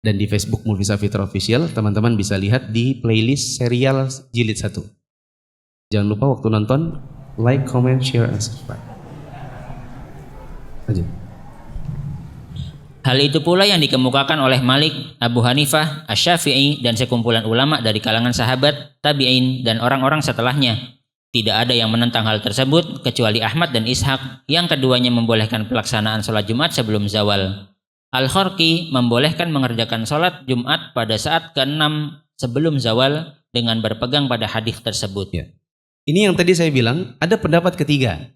Dan di Facebook Mulfisa Fitra Official, teman-teman bisa lihat di playlist serial jilid 1. Jangan lupa waktu nonton, like, comment, share, and subscribe. Lanjut. Hal itu pula yang dikemukakan oleh Malik, Abu Hanifah, Asy-Syafi'i, dan sekumpulan ulama dari kalangan sahabat, tabi'in, dan orang-orang setelahnya. Tidak ada yang menentang hal tersebut kecuali Ahmad dan Ishaq, yang keduanya membolehkan pelaksanaan sholat Jumat sebelum zawal. Al-Kharqi membolehkan mengerjakan sholat Jumat pada saat ke-6 sebelum zawal dengan berpegang pada hadis tersebut. Ya. Ini yang tadi saya bilang, ada pendapat ketiga.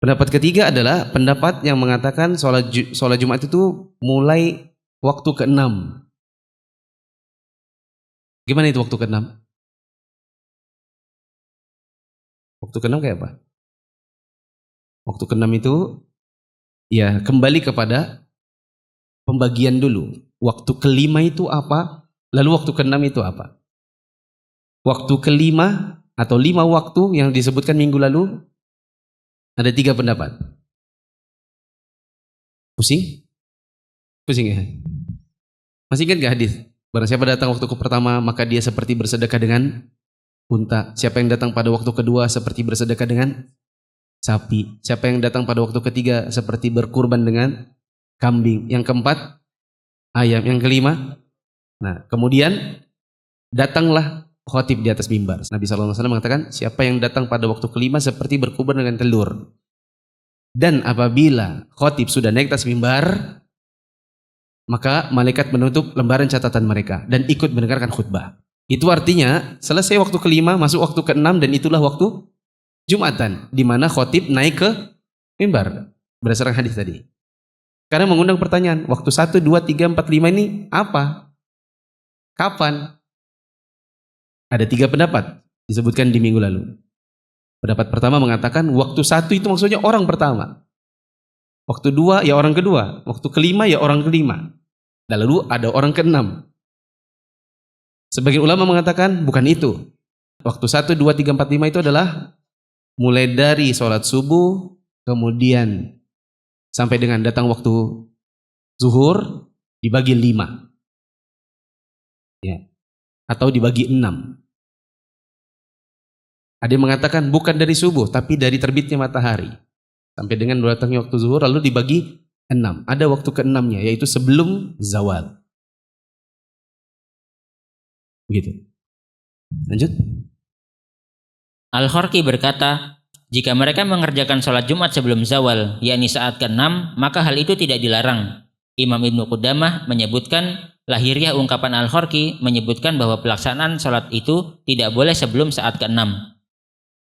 Pendapat ketiga adalah pendapat yang mengatakan sholat Jumat itu mulai waktu ke-6. Gimana itu waktu ke-6? Waktu ke-6 kayak apa? Waktu ke-6 itu ya kembali kepada pembagian dulu. Waktu ke-5 itu apa? Lalu waktu ke-6 itu apa? Waktu ke-5 atau 5 waktu yang disebutkan minggu lalu ada 3 pendapat. Pusing? Pusing ya? Masih ingat gak hadis? Barang siapa datang waktu pertama maka dia seperti bersedekah dengan unta. Siapa yang datang pada waktu kedua seperti bersedekah dengan sapi. Siapa yang datang pada waktu ketiga seperti berkurban dengan kambing. Yang keempat ayam. Yang kelima, nah kemudian datanglah khotib di atas mimbar. Nabi SAW mengatakan siapa yang datang pada waktu kelima seperti berkurban dengan telur. Dan apabila khotib sudah naik atas mimbar, maka malaikat menutup lembaran catatan mereka dan ikut mendengarkan khutbah. Itu artinya selesai waktu kelima masuk waktu ke-6 dan itulah waktu Jumatan di mana khotib naik ke mimbar berdasarkan hadis tadi. Karena mengundang pertanyaan, waktu 1, 2, 3, 4, 5 ini apa? Kapan? Ada 3 pendapat disebutkan di minggu lalu. Pendapat pertama mengatakan waktu 1 itu maksudnya orang pertama. Waktu 2 ya orang kedua. Waktu kelima ya orang kelima. Dan lalu ada orang ke-6. Sebagian ulama mengatakan bukan itu. Waktu 1, 2, 3, 4, 5 itu adalah mulai dari sholat subuh, kemudian sampai dengan datang waktu zuhur dibagi 5. Ya. Atau dibagi 6. Ada yang mengatakan bukan dari subuh tapi dari terbitnya matahari sampai dengan datangnya waktu zuhur lalu dibagi 6. Ada waktu ke-6-nya yaitu sebelum zawal. Begitu. Lanjut. Al-Kharqi berkata, jika mereka mengerjakan sholat Jumat sebelum zawal, yakni saat ke-6, maka hal itu tidak dilarang. Imam Ibnu Qudamah menyebutkan, lahiriah ungkapan Al-Kharqi menyebutkan bahwa pelaksanaan sholat itu tidak boleh sebelum saat ke-6.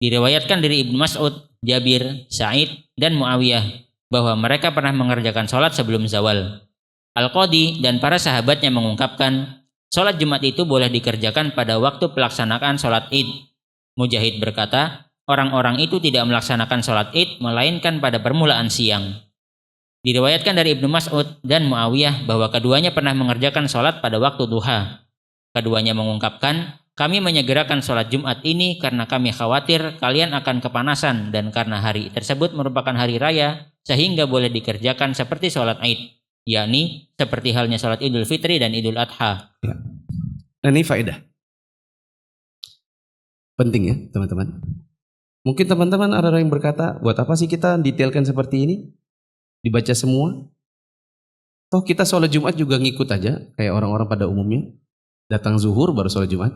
Diriwayatkan dari Ibnu Mas'ud, Jabir, Sa'id, dan Muawiyah bahwa mereka pernah mengerjakan sholat sebelum zawal. Al-Qadi dan para sahabatnya mengungkapkan, sholat Jumat itu boleh dikerjakan pada waktu pelaksanaan sholat Id. Mujahid berkata, orang-orang itu tidak melaksanakan sholat Id melainkan pada permulaan siang. Diriwayatkan dari Ibnu Mas'ud dan Muawiyah bahwa keduanya pernah mengerjakan sholat pada waktu duha. Keduanya mengungkapkan, kami menyegerakan sholat Jumat ini karena kami khawatir kalian akan kepanasan dan karena hari tersebut merupakan hari raya sehingga boleh dikerjakan seperti sholat Id, yakni seperti halnya sholat Idul Fitri dan Idul Adha. Ya. Nah, ini faedah. Penting ya teman-teman. Mungkin teman-teman ada yang berkata, buat apa sih kita detailkan seperti ini? Dibaca semua? Toh kita sholat Jumat juga ngikut aja, kayak orang-orang pada umumnya. Datang zuhur baru sholat Jumat.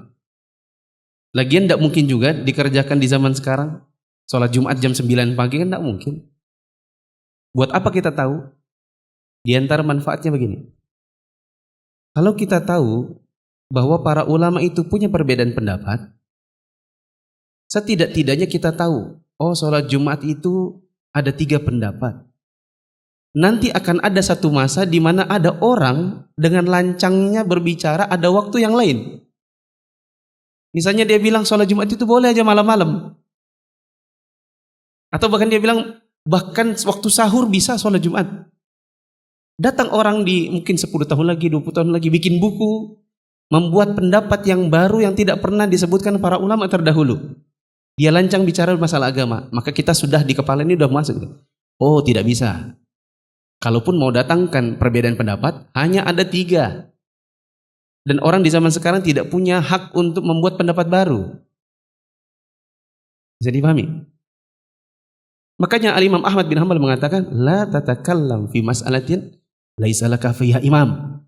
Lagian tidak mungkin juga dikerjakan di zaman sekarang. Sholat Jumat jam 9 pagi kan tidak mungkin. Buat apa kita tahu? Di antara manfaatnya begini. Kalau kita tahu bahwa para ulama itu punya perbedaan pendapat, setidak-tidaknya kita tahu, oh sholat Jumat itu ada 3 pendapat. Nanti akan ada satu masa di mana ada orang dengan lancangnya berbicara ada waktu yang lain. Misalnya dia bilang sholat Jumat itu boleh aja malam-malam. Atau bahkan dia bilang bahkan waktu sahur bisa sholat Jumat. Datang orang di mungkin 10 tahun lagi, 20 tahun lagi bikin buku, membuat pendapat yang baru yang tidak pernah disebutkan para ulama terdahulu. Dia lancang bicara masalah agama, maka kita sudah di kepala ini sudah masuk. Oh, tidak bisa. Kalaupun mau datangkan perbedaan pendapat, hanya ada 3. Dan orang di zaman sekarang tidak punya hak untuk membuat pendapat baru. Bisa dipahami? Makanya Al-Imam Ahmad bin Hanbal mengatakan, la tatakallam fi mas'alatin laisa laka fiha imam.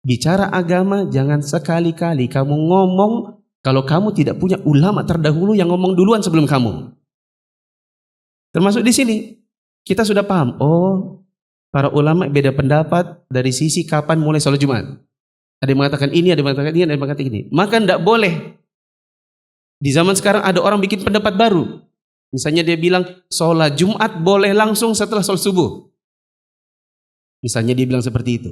Bicara agama jangan sekali-kali kamu ngomong kalau kamu tidak punya ulama terdahulu yang ngomong duluan sebelum kamu. Termasuk di sini kita sudah paham, oh para ulama beda pendapat dari sisi kapan mulai sholat Jumat. Ada yang mengatakan ini, ada yang mengatakan ini, ada yang mengatakan ini. Maka tidak boleh. Di zaman sekarang ada orang bikin pendapat baru. Misalnya dia bilang sholat Jumat boleh langsung setelah sholat subuh. Misalnya dia bilang seperti itu.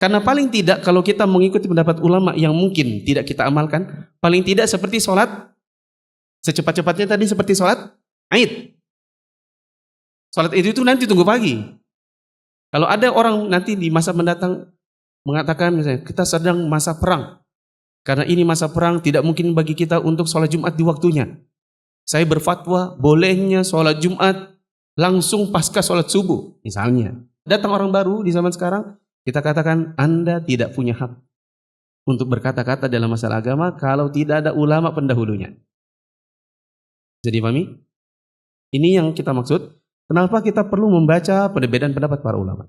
Karena paling tidak kalau kita mengikuti pendapat ulama yang mungkin tidak kita amalkan, paling tidak seperti sholat secepat-cepatnya tadi seperti sholat Aid. Sholat Id itu nanti tunggu pagi. Kalau ada orang nanti di masa mendatang mengatakan misalnya kita sedang masa perang. Karena ini masa perang tidak mungkin bagi kita untuk sholat Jumat di waktunya. Saya berfatwa bolehnya sholat Jumat langsung pasca sholat subuh. Misalnya. Datang orang baru di zaman sekarang, kita katakan Anda tidak punya hak untuk berkata-kata dalam masalah agama kalau tidak ada ulama pendahulunya. Jadi pahami? Ini yang kita maksud. Kenapa kita perlu membaca perbedaan pendapat para ulama?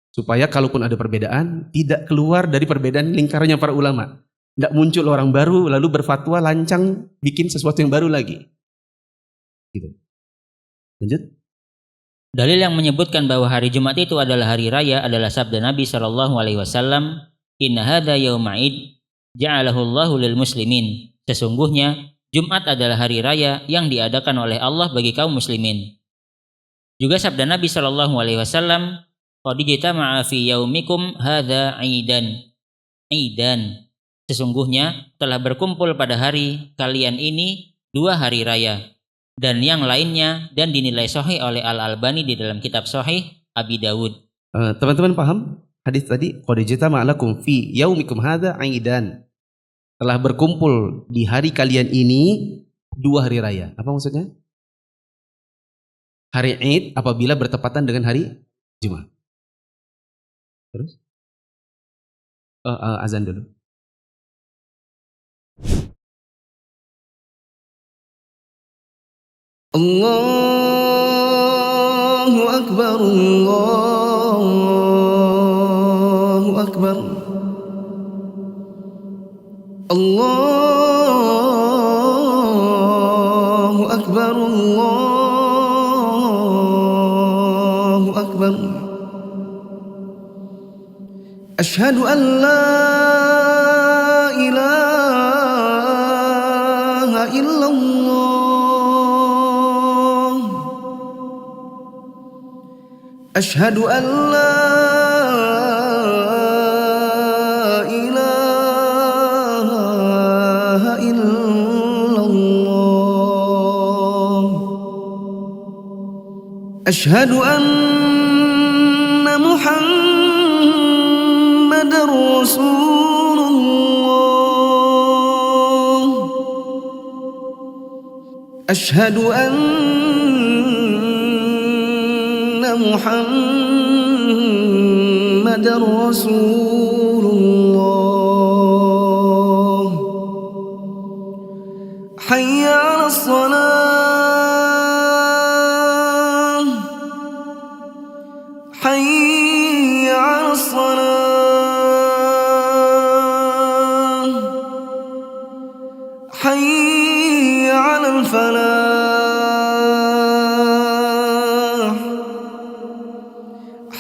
Supaya kalaupun ada perbedaan, tidak keluar dari perbedaan lingkarannya para ulama. Tidak muncul orang baru lalu berfatwa lancang bikin sesuatu yang baru lagi. Gitu. Lanjut. Dalil yang menyebutkan bahwa hari Jumat itu adalah hari raya adalah sabda Nabi SAW, Inna hadha yawma id ja'alahu Allahu lil muslimin. Sesungguhnya Jumat adalah hari raya yang diadakan oleh Allah bagi kaum muslimin. Juga sabda Nabi SAW, qad ijtama'a fi yaumikum hadza 'aidan. Aidan. Sesungguhnya telah berkumpul pada hari kalian ini 2 hari raya dan yang lainnya dan dinilai sahih oleh Al-Albani di dalam kitab Sahih Abi Dawud. Teman-teman paham hadis tadi? Qad ijtama'a lakum fi yaumikum hadza 'aidan. Telah berkumpul di hari kalian ini 2 hari raya. Apa maksudnya? Hari Id apabila bertepatan dengan hari Jumat. Terus? Azan dulu. Allahu Akbar, Allahu Akbar. Allahu Akbar, Allahu Akbar. Asyhadu an la ilaha illallah. Asyhadu an la ilaha illallah. Asyhadu anna Muhammadar Rasulullah. Asyhadu anna Muhammadar Rasulullah. Hayya 'alas salah. Hayya 'alas salah. Hayya 'alal falah.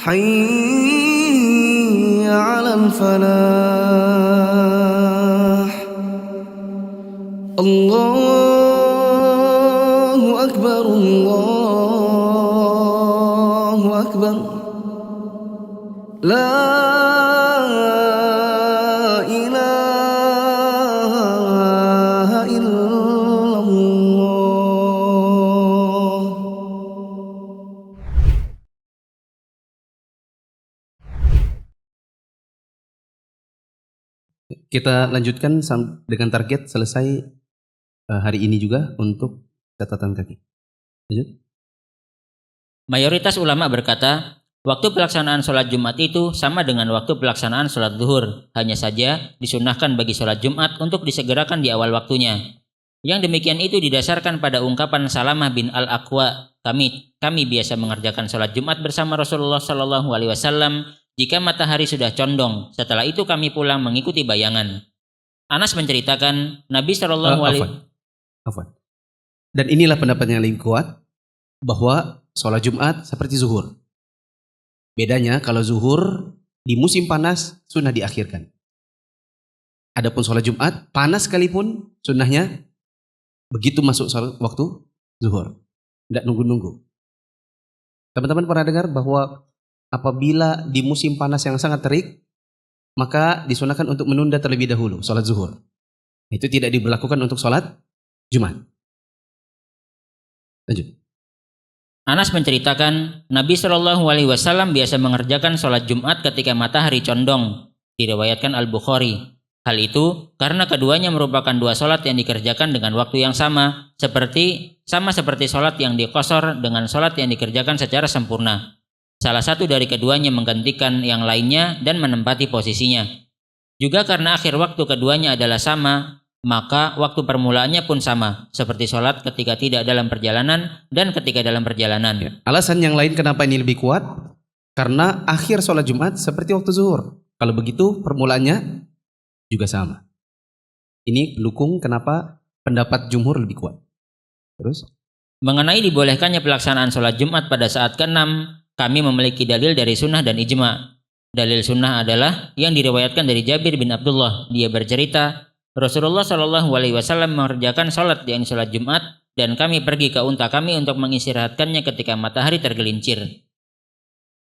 Hayya 'alal falah. Allahu Akbar, Allahu Akbar. La ilaha illallah. Kita lanjutkan dengan target selesai hari ini juga untuk catatan kaki. Lanjut. Mayoritas ulama berkata Waktu pelaksanaan sholat Jumat itu sama dengan waktu pelaksanaan sholat zuhur. Hanya saja disunahkan bagi sholat Jumat untuk disegerakan di awal waktunya. Yang demikian itu didasarkan pada ungkapan Salamah bin Al-Aqwa, kami biasa mengerjakan sholat Jumat bersama Rasulullah Shallallahu Alaihi Wasallam jika matahari sudah condong. Setelah itu kami pulang mengikuti bayangan. Anas menceritakan Nabi Shallallahu Alaihi Afwan. Dan inilah pendapat yang lebih kuat bahwa sholat Jumat seperti zuhur. Bedanya kalau zuhur di musim panas sunnah diakhirkan. Adapun sholat Jumat panas sekalipun sunnahnya begitu masuk waktu zuhur. Tidak nunggu-nunggu. Teman-teman pernah dengar bahwa apabila di musim panas yang sangat terik, maka disunahkan untuk menunda terlebih dahulu sholat zuhur. Itu tidak diberlakukan untuk sholat Jumat. Lanjut. Anas menceritakan Nabi Shallallahu Alaihi Wasallam biasa mengerjakan sholat Jumat ketika matahari condong. Diriwayatkan Al-Bukhari. Hal itu karena keduanya merupakan dua sholat yang dikerjakan dengan waktu yang sama seperti sholat yang diqashar dengan sholat yang dikerjakan secara sempurna. Salah satu dari keduanya menggantikan yang lainnya dan menempati posisinya. Juga karena akhir waktu keduanya adalah sama, maka waktu permulaannya pun sama, seperti sholat ketika tidak dalam perjalanan dan ketika dalam perjalanan. Alasan yang lain kenapa ini lebih kuat, karena akhir sholat Jumat seperti waktu zuhur. Kalau begitu permulaannya juga sama. Ini pendukung kenapa pendapat jumhur lebih kuat. Terus? Mengenai dibolehkannya pelaksanaan sholat Jumat pada saat ke-6, kami memiliki dalil dari sunnah dan ijma. Dalil sunnah adalah yang diriwayatkan dari Jabir bin Abdullah. Dia bercerita, Rasulullah Shallallahu Alaihi Wasallam mengerjakan sholat yakni sholat Jumat dan kami pergi ke unta kami untuk mengistirahatkannya ketika matahari tergelincir.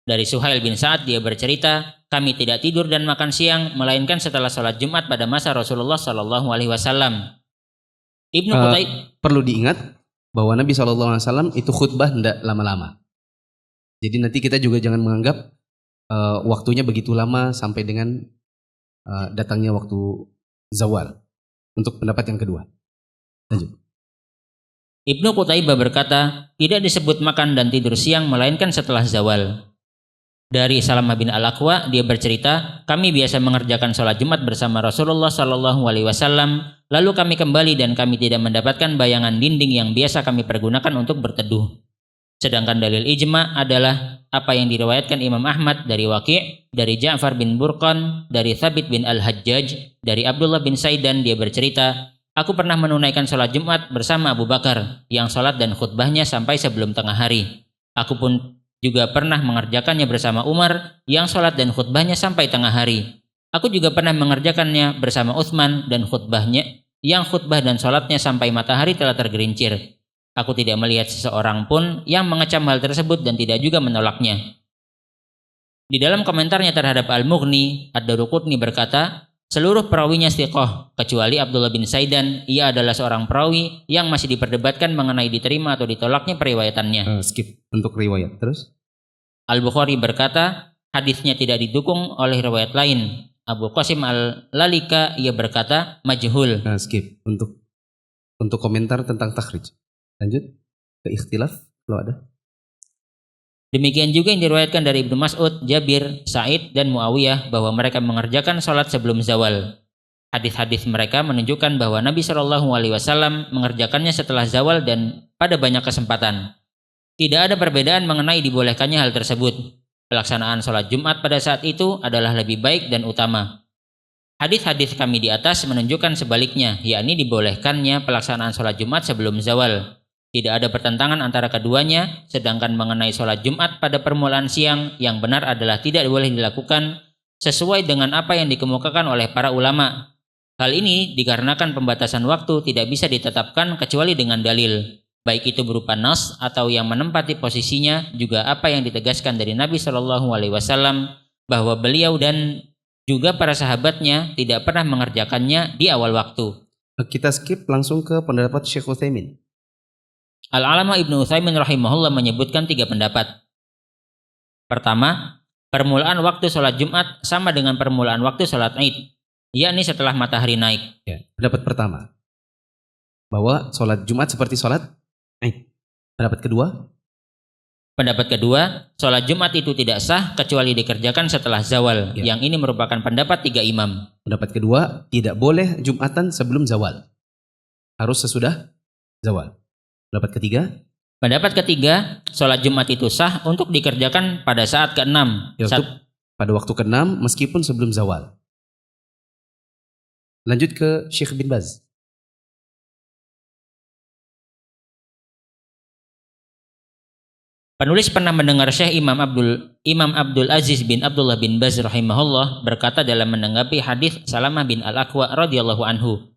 Dari Suhail bin Sa'ad dia bercerita, kami tidak tidur dan makan siang melainkan setelah sholat Jumat pada masa Rasulullah Shallallahu Alaihi Wasallam. Ibnu Qutaibah perlu diingat bahwa Nabi SAW itu khutbah tidak lama-lama. Jadi nanti kita juga jangan menganggap waktunya begitu lama sampai dengan datangnya waktu zawal. Untuk pendapat yang kedua. Lanjut. Ibnu Qutaibah berkata, tidak disebut makan dan tidur siang melainkan setelah zawal. Dari Salamah bin Al-Aqwa, dia bercerita, kami biasa mengerjakan sholat Jumat bersama Rasulullah Shallallahu Alaihi Wasallam. Lalu kami kembali dan kami tidak mendapatkan bayangan dinding yang biasa kami pergunakan untuk berteduh. Sedangkan dalil ijma adalah apa yang diriwayatkan Imam Ahmad dari Waqi', dari Ja'far bin Burqan, dari Thabit bin Al-Hajjaj, dari Abdullah bin Saidan. Dia bercerita, aku pernah menunaikan sholat Jumat bersama Abu Bakar yang sholat dan khutbahnya sampai sebelum tengah hari. Aku pun juga pernah mengerjakannya bersama Umar yang sholat dan khutbahnya sampai tengah hari. Aku juga pernah mengerjakannya bersama Utsman dan khutbahnya yang khutbah dan sholatnya sampai matahari telah tergelincir. Aku tidak melihat seseorang pun yang mengecam hal tersebut dan tidak juga menolaknya. Di dalam komentarnya terhadap Al-Mughni, Ad-Daruqutni berkata, seluruh perawinya thiqah kecuali Abdullah bin Saidan. Ia adalah seorang perawi yang masih diperdebatkan mengenai diterima atau ditolaknya periwayatannya. Skip untuk riwayat. Terus? Al-Bukhari berkata, hadisnya tidak didukung oleh riwayat lain. Abu Qasim Al-Lalika ia berkata, majhul. Skip untuk komentar tentang takhrij. Lanjut ke ikhtilaf kalau ada. Demikian juga yang diriwayatkan dari Ibnu Mas'ud, Jabir, Sa'id, dan Muawiyah bahwa mereka mengerjakan sholat sebelum zawal. Hadis-hadis mereka menunjukkan bahwa Nabi Shallallahu Alaihi Wasallam mengerjakannya setelah zawal dan pada banyak kesempatan. Tidak ada perbedaan mengenai dibolehkannya hal tersebut. Pelaksanaan sholat Jumat pada saat itu adalah lebih baik dan utama. Hadis-hadis kami di atas menunjukkan sebaliknya, yakni dibolehkannya pelaksanaan sholat Jumat sebelum zawal. Tidak ada pertentangan antara keduanya, sedangkan mengenai sholat Jumat pada permulaan siang, yang benar adalah tidak boleh dilakukan sesuai dengan apa yang dikemukakan oleh para ulama. Hal ini dikarenakan pembatasan waktu tidak bisa ditetapkan kecuali dengan dalil, baik itu berupa nas atau yang menempati posisinya, juga apa yang ditegaskan dari Nabi Shallallahu Alaihi Wasallam bahwa beliau dan juga para sahabatnya tidak pernah mengerjakannya di awal waktu. Kita skip langsung ke pendapat Syekh Utsaimin. Al-Alama Ibnu Utsaimin rahimahullah menyebutkan 3 pendapat. Pertama, permulaan waktu sholat Jumat sama dengan permulaan waktu sholat Id, yakni setelah matahari naik. Ya, pendapat pertama, bahwa sholat Jumat seperti sholat Id. Pendapat kedua, Pendapat kedua, sholat Jumat itu tidak sah kecuali dikerjakan setelah zawal. Ya. Yang ini merupakan pendapat 3 imam. Pendapat kedua, tidak boleh Jumatan sebelum zawal. Harus sesudah zawal. Pendapat ketiga, Pendapat ketiga, sholat Jumat itu sah untuk dikerjakan pada saat ke-6. yaitu pada waktu ke-6 meskipun sebelum zawal. Lanjut ke Syekh bin Baz. Penulis pernah mendengar Syekh Imam Abdul Aziz bin Abdullah bin Baz rahimahullah berkata dalam menanggapi hadis Salamah bin Al-Aqwa radhiyallahu anhu.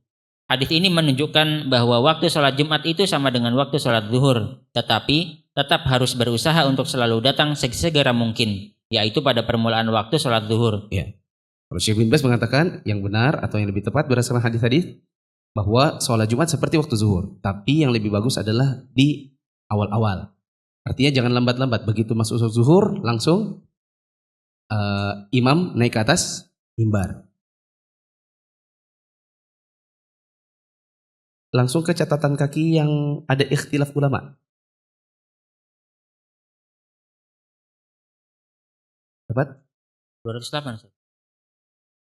Hadis ini menunjukkan bahwa waktu sholat Jumat itu sama dengan waktu sholat zuhur, tetapi tetap harus berusaha untuk selalu datang segera mungkin, yaitu pada permulaan waktu sholat zuhur. Ya. Kalau Syekh bin Baz mengatakan yang benar atau yang lebih tepat berdasarkan hadis-hadis bahwa sholat Jumat seperti waktu zuhur, tapi yang lebih bagus adalah di awal-awal. Artinya jangan lambat-lambat, begitu masuk zuhur langsung imam naik ke atas mimbar. Langsung ke catatan kaki yang ada ikhtilaf ulama. Dapat? 208.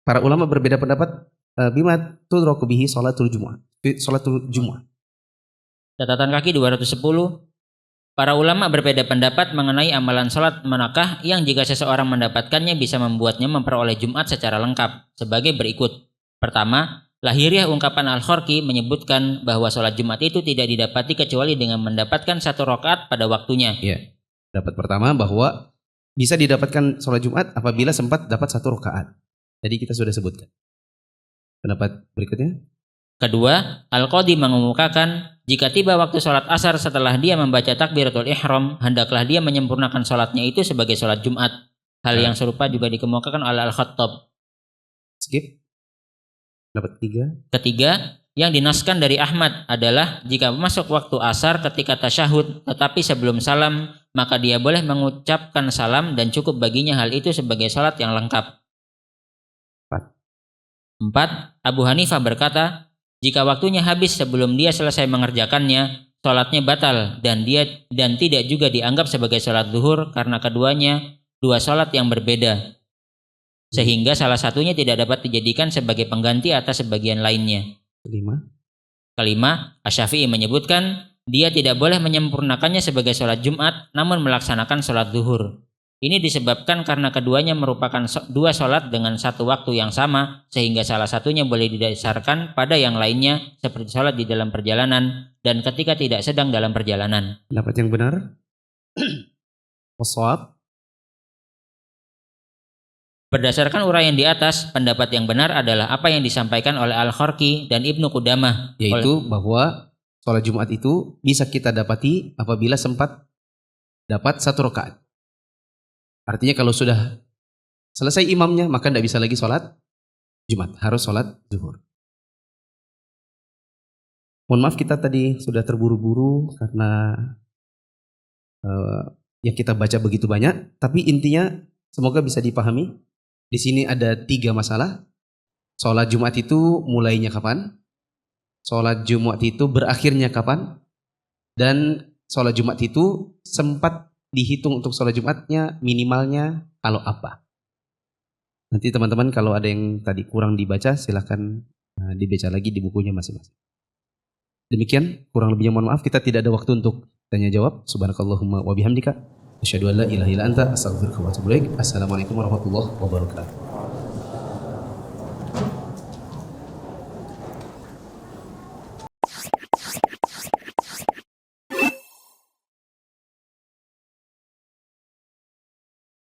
Para ulama berbeda pendapat bima tudraku bihi sholatul jumu'ah. Sholatul jumu'ah. Catatan kaki 210. Para ulama berbeda pendapat mengenai amalan sholat manakah yang jika seseorang mendapatkannya bisa membuatnya memperoleh Jumat secara lengkap sebagai berikut. Pertama, lahiriah ungkapan Al-Khorqi menyebutkan bahwa sholat Jumat itu tidak didapati kecuali dengan mendapatkan 1 rakaat pada waktunya. Ya. Dapat pertama bahwa bisa didapatkan sholat Jumat apabila sempat dapat 1 rakaat. Tadi kita sudah sebutkan. Pendapat berikutnya? Kedua, Al-Qadi mengemukakan jika tiba waktu sholat asar setelah dia membaca takbiratul ihram, hendaklah dia menyempurnakan sholatnya itu sebagai sholat Jumat. Hal yang serupa juga dikemukakan oleh Al-Khattab. Skip. Pendapat Ketiga, yang dinaskan dari Ahmad adalah jika masuk waktu asar ketika tasyahud tetapi sebelum salam, maka dia boleh mengucapkan salam dan cukup baginya hal itu sebagai sholat yang lengkap. 4. Abu Hanifah berkata, jika waktunya habis sebelum dia selesai mengerjakannya, sholatnya batal dan tidak juga dianggap sebagai sholat zuhur karena keduanya 2 sholat yang berbeda. Sehingga salah satunya tidak dapat dijadikan sebagai pengganti atas sebagian lainnya. Kelima, Asy-Syafi'i menyebutkan dia tidak boleh menyempurnakannya sebagai sholat Jumat namun melaksanakan sholat zuhur. Ini disebabkan karena keduanya merupakan 2 sholat dengan 1 waktu yang sama sehingga salah satunya boleh didasarkan pada yang lainnya seperti sholat di dalam perjalanan dan ketika tidak sedang dalam perjalanan. Pendapat yang benar? Wasawab. Berdasarkan uraian di atas, pendapat yang benar adalah apa yang disampaikan oleh Al-Khorqi dan Ibnu Qudamah. Yaitu bahwa sholat Jumat itu bisa kita dapati apabila sempat dapat 1 rakaat. Artinya kalau sudah selesai imamnya maka tidak bisa lagi sholat Jumat, harus sholat zuhur. Mohon maaf kita tadi sudah terburu-buru karena yang kita baca begitu banyak, tapi intinya semoga bisa dipahami. Di sini ada 3 masalah. Sholat Jumat itu mulainya kapan? Sholat Jumat itu berakhirnya kapan? Dan sholat Jumat itu sempat dihitung untuk sholat Jumatnya minimalnya kalau apa. Nanti teman-teman kalau ada yang tadi kurang dibaca silahkan dibaca lagi di bukunya masing-masing. Demikian, kurang lebihnya mohon maaf, kita tidak ada waktu untuk tanya jawab. Subhanakallahumma wa bihamdika asyhadu an la ilaha illa anta astaghfiruka wa atubu ilaik. Assalamualaikum warahmatullahi wabarakatuh.